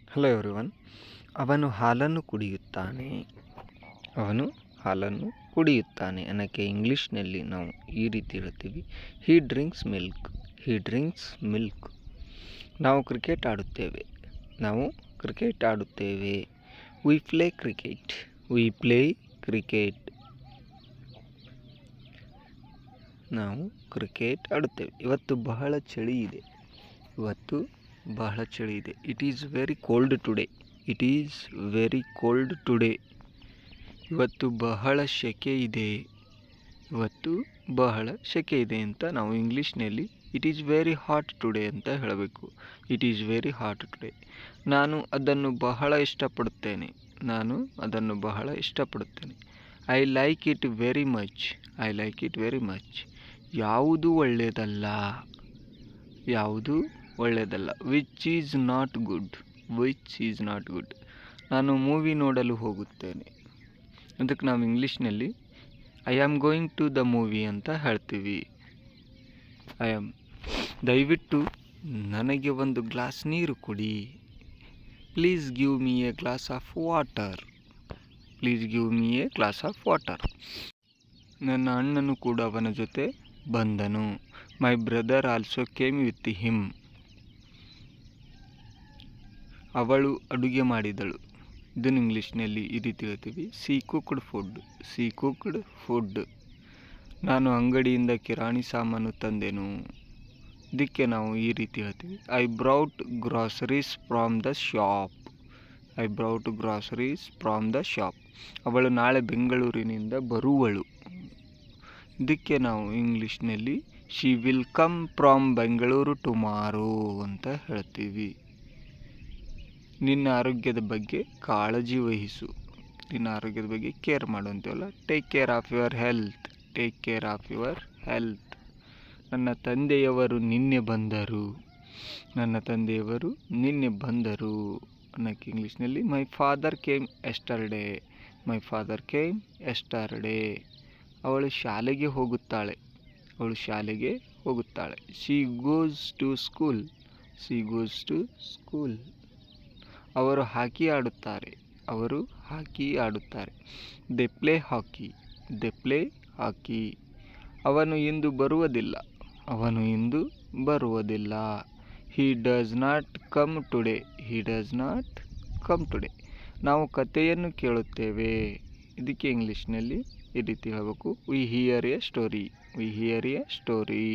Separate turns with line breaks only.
Hello everyone. ಅವನು ಹಾಲನ್ನು ಕುಡಿಯುತ್ತಾನೆ. ಅವನು ಹಾಲನ್ನು ಕುಡಿಯುತ್ತಾನೆ ಅನ್ನೋಕ್ಕೆ ಇಂಗ್ಲೀಷ್ನಲ್ಲಿ ನಾವು ಈ ರೀತಿ ಹೇಳ್ತೀವಿ, he drinks milk. He drinks milk. ನಾವು ಕ್ರಿಕೆಟ್ ಆಡುತ್ತೇವೆ. ನಾವು ಕ್ರಿಕೆಟ್ ಆಡುತ್ತೇವೆ. We play cricket. We play cricket. ನಾವು ಕ್ರಿಕೆಟ್ ಆಡುತ್ತೇವೆ. ಇವತ್ತು ಬಹಳ ಚಳಿ ಇದೆ. ಇವತ್ತು ಬಹಳ ಚಳಿ ಇದೆ. It is very cold today. It is very cold today. ಇವತ್ತು ಬಹಳ ಸೆಕೆ ಇದೆ. ಇವತ್ತು ಬಹಳ ಸೆಕೆ ಇದೆ ಅಂತ ನಾವು ಇಂಗ್ಲೀಷ್ನಲ್ಲಿ it is very hot today ಅಂತ ಹೇಳಬೇಕು. It is very hot today. ನಾನು ಅದನ್ನು ಬಹಳ ಇಷ್ಟಪಡುತ್ತೇನೆ. ನಾನು ಅದನ್ನು ಬಹಳ ಇಷ್ಟಪಡುತ್ತೇನೆ. I like it very much. I like it very much. ಯಾವುದು ಒಳ್ಳೆಯದಲ್ಲ. ಯಾವುದು ಒಳ್ಳೆಯದಲ್ಲ. Which is not good. Which is not good. ನಾನು ಮೂವಿ ನೋಡಲು ಹೋಗುತ್ತೇನೆ. ಅದಕ್ಕೆ ನಾವು ಇಂಗ್ಲೀಷ್ನಲ್ಲಿ I am going to the movie ಅಂತ ಹೇಳ್ತೀವಿ. ದಯವಿಟ್ಟು ನನಗೆ ಒಂದು ಗ್ಲಾಸ್ ನೀರು ಕೊಡಿ. Please give me A glass of water. Please give me A glass of water. ನನ್ನ ಅಣ್ಣನು ಕೂಡ ಅವನ ಜೊತೆ ಬಂದನು. My brother also came with him. ಅವಳು ಅಡುಗೆ ಮಾಡಿದಳು. ಇದನ್ನು ಇಂಗ್ಲೀಷ್ನಲ್ಲಿ ಈ ರೀತಿ ಹೇಳ್ತೀವಿ, C cooked food. C cooked food. ನಾನು ಅಂಗಡಿಯಿಂದ ಕಿರಾಣಿ ಸಾಮಾನು ತಂದೆನು. ಇದಕ್ಕೆ ನಾವು ಈ ರೀತಿ ಹೇಳ್ತೀವಿ, I brought groceries from the shop. I brought groceries from the shop. ಅವಳು ನಾಳೆ ಬೆಂಗಳೂರಿನಿಂದ ಬರುವಳು. ಇದಕ್ಕೆ ನಾವು ಇಂಗ್ಲೀಷ್ನಲ್ಲಿ she will come from Bengaluru tomorrow ಅಂತ ಹೇಳ್ತೀವಿ. ನಿನ್ನ ಆರೋಗ್ಯದ ಬಗ್ಗೆ ಕಾಳಜಿ ವಹಿಸು. ನಿನ್ನ ಆರೋಗ್ಯದ ಬಗ್ಗೆ ಕೇರ್ ಮಾಡು ಅಂತೀವಲ್ಲ, take care of your health. Take care of your health. ನನ್ನ ತಂದೆಯವರು ನಿನ್ನೆ ಬಂದರು. ನನ್ನ ತಂದೆಯವರು ನಿನ್ನೆ ಬಂದರು ಅನ್ನೋಕ್ಕೆ ಇಂಗ್ಲೀಷ್ನಲ್ಲಿ my father came yesterday. My father came yesterday. ಅವಳು ಶಾಲೆಗೆ ಹೋಗುತ್ತಾಳೆ. ಅವಳು ಶಾಲೆಗೆ ಹೋಗುತ್ತಾಳೆ. She goes to school. She goes to school. ಅವರು ಹಾಕಿ ಆಡುತ್ತಾರೆ. ಅವರು ಹಾಕಿ ಆಡುತ್ತಾರೆ. They play hockey. They play hockey. ಅವನು ಇಂದು ಬರುವುದಿಲ್ಲ. ಅವನು ಇಂದು ಬರುವುದಿಲ್ಲ. He does not come today. He does not come today. ನಾವು ಕಥೆಯನ್ನು ಕೇಳುತ್ತೇವೆ. ಇದಕ್ಕೆ ಇಂಗ್ಲೀಷ್ನಲ್ಲಿ ಈ ರೀತಿ ಹೇಳಬೇಕು, we hear a story. We hear a story.